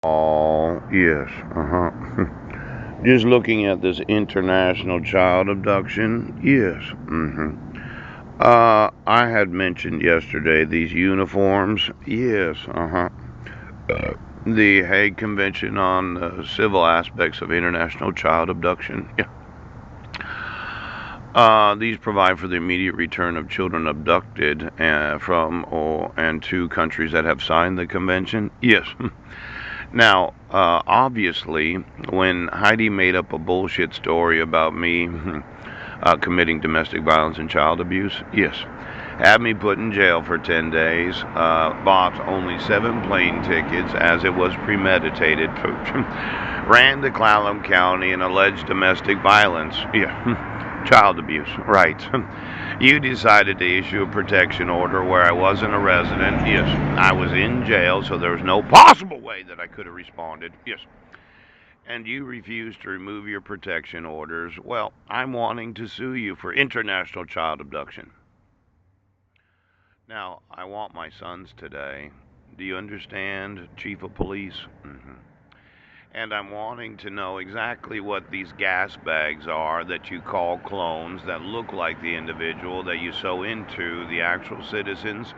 Oh, yes. Just looking at this international child abduction. Yes. I had mentioned yesterday these uniforms. Yes. The Hague Convention on Civil Aspects of International Child Abduction. Yeah. These provide for the immediate return of children abducted from or and to countries that have signed the convention. Yes. Now, obviously, when Heidi made up a bullshit story about me committing domestic violence and child abuse, yes, had me put in jail for 10 days, bought only 7 plane tickets as it was premeditated, ran to Clallam County and alleged domestic violence, yeah, child abuse, right. You decided to issue a protection order where I wasn't a resident. Yes, I was in jail, so there was no possible way that I could have responded. Yes. And you refused to remove your protection orders. Well, I'm wanting to sue you for international child abduction. Now, I want my sons today. Do you understand, Chief of Police? And I'm wanting to know exactly what these gas bags are that you call clones that look like the individual that you sew into the actual citizens.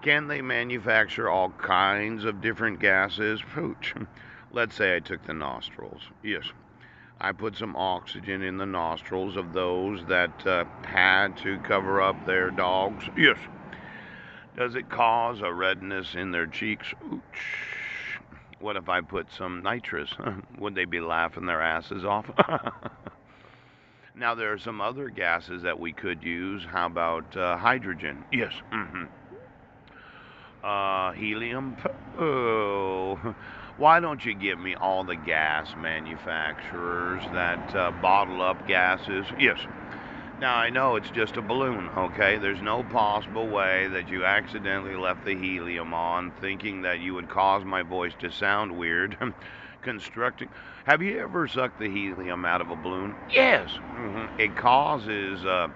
Can they manufacture all kinds of different gases? Pooch. Let's say I took the nostrils. Yes. I put some oxygen in the nostrils of those that had to cover up their dogs. Yes. Does it cause a redness in their cheeks? Ooch. What if I put some nitrous? Would they be laughing their asses off? Now, there are some other gases that we could use. How about hydrogen? Yes. Helium? Oh. Why don't you give me all the gas manufacturers that bottle up gases? Yes. Now, I know it's just a balloon, okay? There's no possible way that you accidentally left the helium on thinking that you would cause my voice to sound weird. Constructing. Have you ever sucked the helium out of a balloon? Yes. It causes a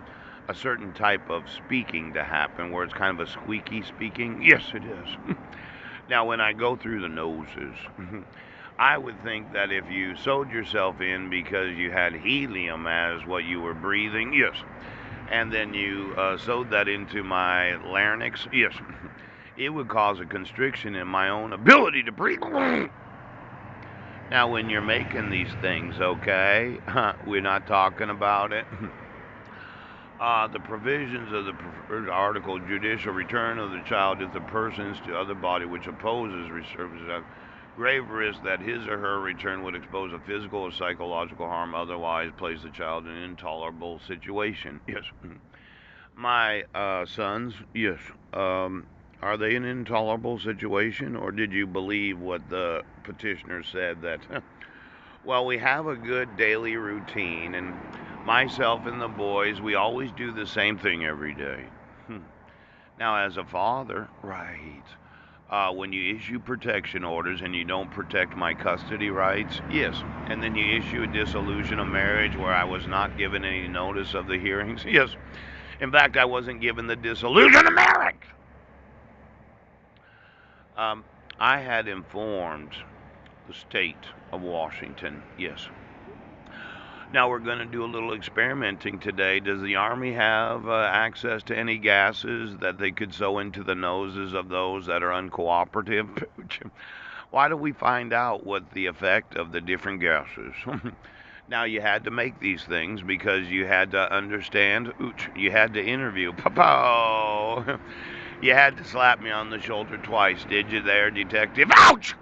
certain type of speaking to happen where it's kind of a squeaky speaking. Yes, it is. Now, when I go through the noses, I would think that if you sewed yourself in because you had helium as what you were breathing, yes, and then you sewed that into my larynx, yes, it would cause a constriction in my own ability to breathe. Now, when you're making these things, okay, we're not talking about it. The provisions of the preferred article, judicial return of the child if the persons to other body which opposes reserves have grave risk that his or her return would expose a physical or psychological harm, otherwise place the child in an intolerable situation. Yes. My sons, yes. Are they in an intolerable situation, or did you believe what the petitioner said that well, we have a good daily routine, and myself and the boys, we always do the same thing every day. Now, as a father, right, when you issue protection orders and you don't protect my custody rights, yes, and then you issue a dissolution of marriage where I was not given any notice of the hearings, yes. In fact, I wasn't given the dissolution of marriage. Um, I had informed the state of Washington, yes. Now we're going to do a little experimenting today. Does the Army have access to any gases that they could sew into the noses of those that are uncooperative? Why don't we find out what the effect of the different gases? Now you had to make these things because you had to understand. You had to interview. Pow! You had to slap me on the shoulder twice, did you there, detective? Ouch!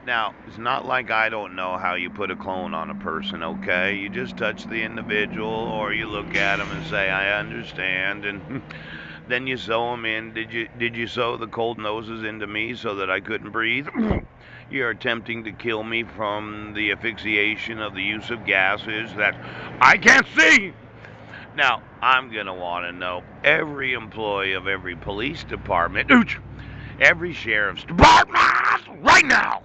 Now, it's not like I don't know how you put a clone on a person, okay? You just touch the individual or you look at them and say, I understand, and then you sew them in. Did you sew the cold noses into me so that I couldn't breathe? You're attempting to kill me from the asphyxiation of the use of gases that I can't see. Now, I'm going to want to know every employee of every police department, every sheriff's department right now.